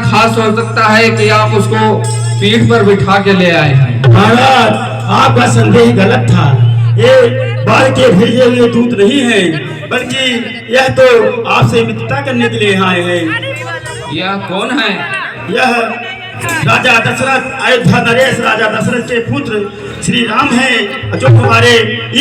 खास हो सकता है कि आप उसको पीठ पर बिठा के ले आए हैं। महाराज, आपका संदेह गलत था। ये बाल के भेजे हुए दूत नहीं है, बल्कि यह तो आपसे मित्रता करने के लिए यहाँ आए हैं। यह कौन है? यह राजा दशरथ, अयोध्या नरेश राजा दशरथ के पुत्र श्री राम हैं, जो हमारे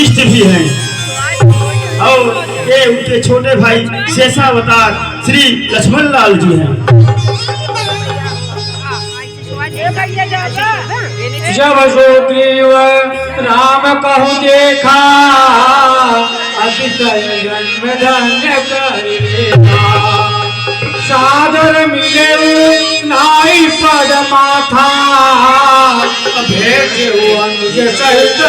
इष्ट भी हैं। और ये उनके छोटे भाई शेषावतार श्री लक्ष्मण लाल जी हैं। जब सुग्रीव राम कहु देखा, अतिशय जन्म धन्य करेगा। सादर मिले नाई पद माथा, भेजे अनुज सहित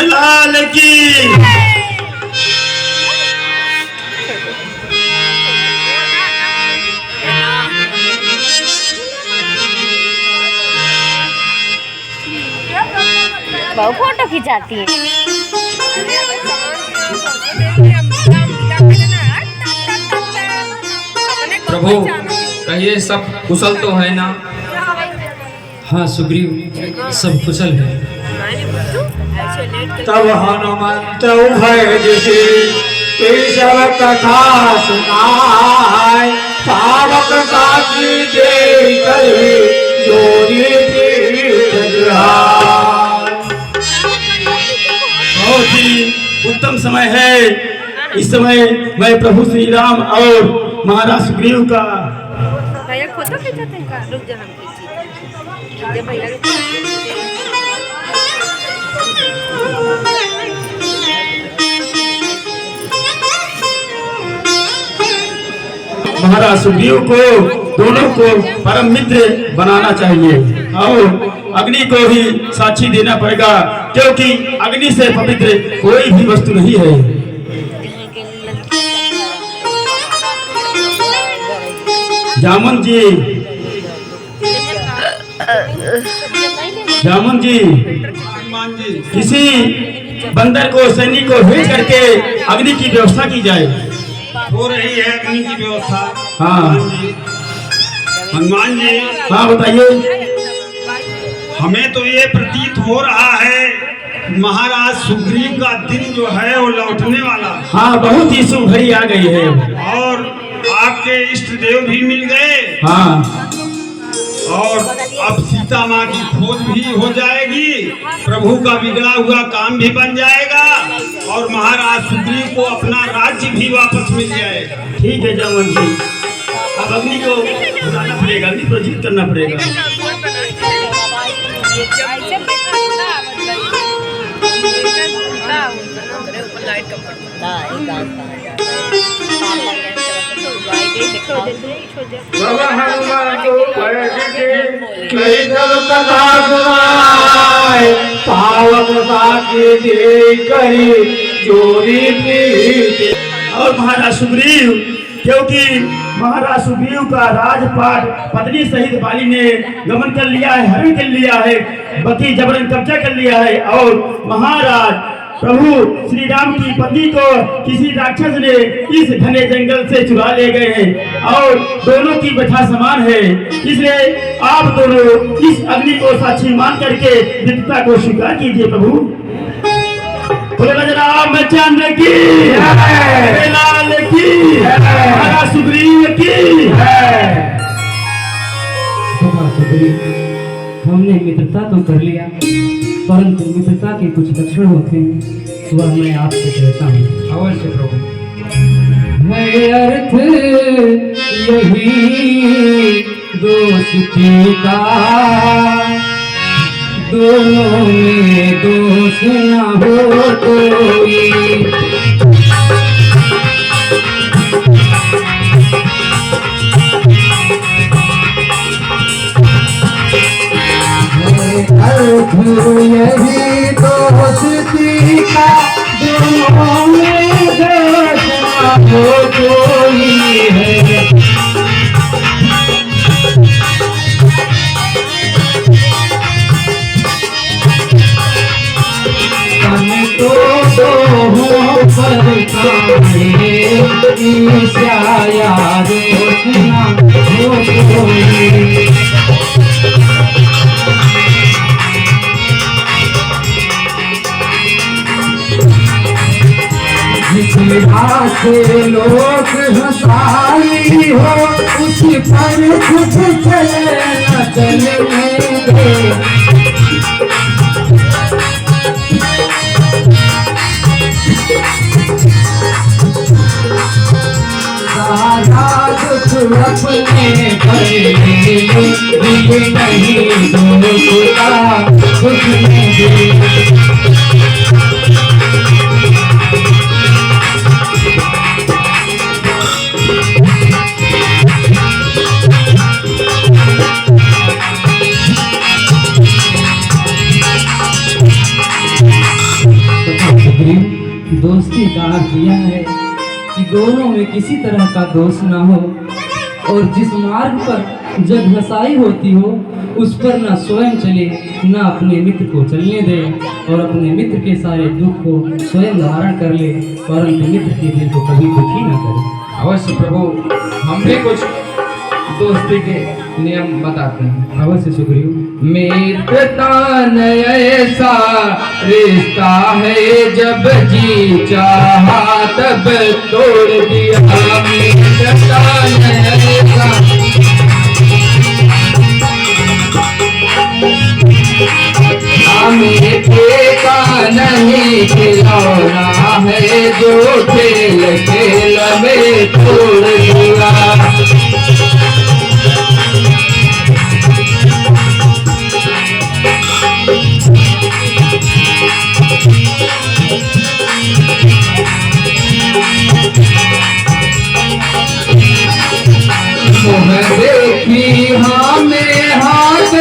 लाल की। बहुत फोटो खिंचाती है। प्रभु कहिए, सब कुशल तो है ना? हाँ सुग्रीव, सब कुशल है। तब हनुमंत उभय जैसे केशव कथा सुनाय, पावक काकी देख जोरी पीठ जुहाय। बहुत ही उत्तम समय है। इस समय मैं प्रभु श्री राम और महाराज सुग्रीव का फोटो खींचते हैं का? रुक जा, हम खींची भैया। महाराज सुग्रीव को दोनों को परम मित्र बनाना चाहिए और अग्नि को भी साक्षी देना पड़ेगा, क्योंकि अग्नि से पवित्र कोई भी वस्तु नहीं है। जामुन जी, जामुन जी, किसी बंदर को, सैनिक को भेज करके अग्नि की व्यवस्था की जाए। हो रही है अग्नि की व्यवस्था। हाँ हनुमान जी, हाँ बताइए। हमें तो ये प्रतीत हो रहा है महाराज सुग्रीव का दिन जो है वो लौटने वाला। हाँ, बहुत ही शुभ घड़ी आ गई है। और आपके इष्ट देव भी मिल गए। हाँ, और अब सीता माँ की खोज भी हो जाएगी, प्रभु का बिगड़ा हुआ काम भी बन जाएगा और महाराज सुग्रीव को अपना राज्य भी वापस मिल जाएगा। ठीक है जामुन जी, अब अग्नि को बुलाना पड़ेगा, अग्नि को जीत करना पड़ेगा। और महाराज सुग्रीव, क्योंकि महाराज सुग्रीव का राजपाट पत्नी सहित बाली ने गमन कर लिया है, हरण कर लिया है, बकी जबरन कब्जा कर लिया है और महाराज प्रभु श्री राम की पत्नी को किसी राक्षस ने इस घने जंगल से चुरा ले गए हैं और दोनों की व्यथा समान है। इसलिए आप दोनों इस अग्नि को साक्षी मान करके मित्रता को स्वीकार कीजिए। प्रभु बोले रामचंद्र की जय, लाल की जय, सुग्रीव की जय। हमने मित्रता तो कर लिया, परंतु मित्रता के कुछ लक्षण होते हैं, वह मैं आपसे कहता हूँ। अवश्य प्रभु। है अर्थ यही दोस्ती का, दोनों में दोष न हो कोई। यही दोस्ती का, दोनों में दोष न हो कोई है। तन तो दो पर ईर्ष्या रोकना हो कोई। जिस राह से लोग हंसाई हो उस पर खुद चले न चलने दे। सारा दुख अपने पर दिल नहीं दोस्ता कुछ नहीं। दोस्ती का अर्थ यह है कि दोनों में किसी तरह का दोष ना हो और जिस मार्ग पर जग हंसाई होती हो उस पर न स्वयं चले न अपने मित्र को चलने दे और अपने मित्र के सारे दुख को स्वयं धारण कर ले परंतु मित्र के दिल को कभी दुखी न करे। अवश्य प्रभु, हम भी कुछ दोस्ती के नियम बताते हैं। अवश्य सुग्रीव। मित्रता न ऐसा रिश्ता है जब जी चाहा तब तोड़ दिया। मित्रता न ऐसा मित्र का नहीं खिलौना है जो खेल खेल में तोड़ दिया। देखी हमें हाथ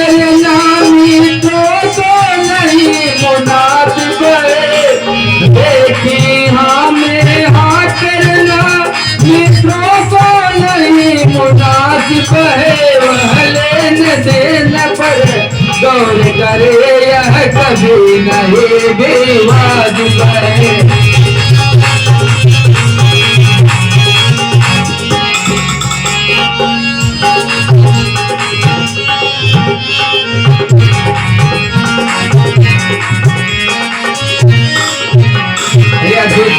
नामी तो नहीं मुनासिब। देखी हमें हाथ नामी तो नहीं मुनासिब है। वह लेने देने पर गौर करे यह कभी नहीं बेवाजिब है।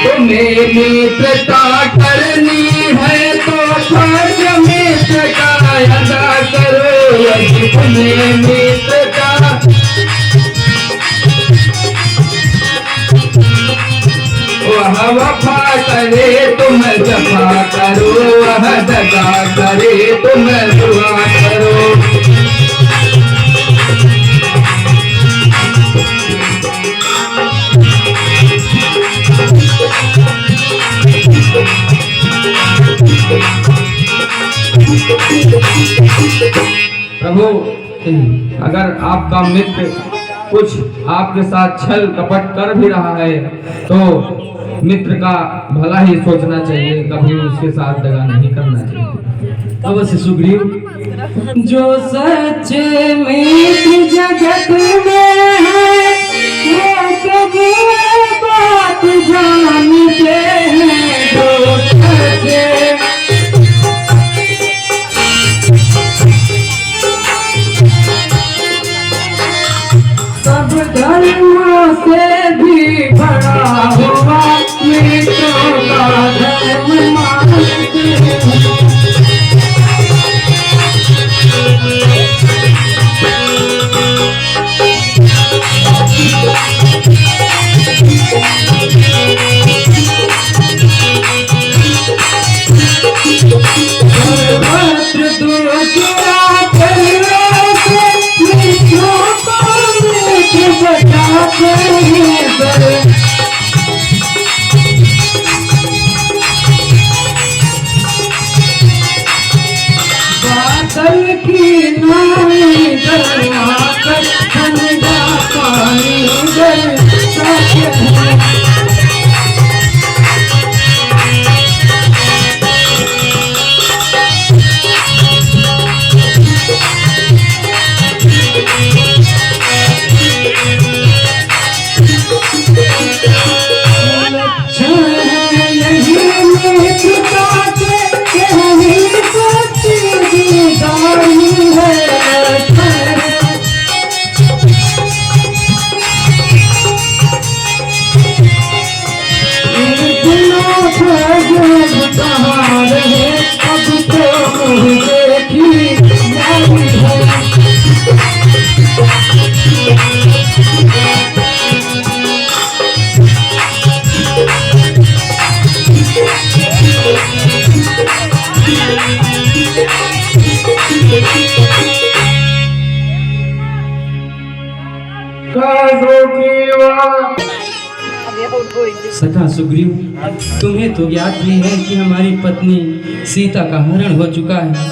तुम्हें मित्रता करनी है तो फर्ज मित्र का अदा करो। यदि तुम्हें मित्रता वह वफा करे तुम जफा करो। वह दगा करे तुम दुआ करो। प्रभु, अगर आपका मित्र कुछ आपके साथ छल कपट कर भी रहा है तो मित्र का भला ही सोचना चाहिए, कभी उसके साथ दगा नहीं करना चाहिए। अवश्य सुग्रीव। जो सच्चे मित्र जगत में है वो कभी बात जानते हैं। जो सच्चे सब धर्मों से भी बड़ा हुआ मित्रों का धर्म मानते हैं। बादल की नाई दरमा कर ठंडा पानी बरसाते हैं। लक्षण है यही मित्रता सखा सुग्रीव, तुम्हें तो ज्ञात ही है कि हमारी पत्नी सीता का हरण हो चुका है।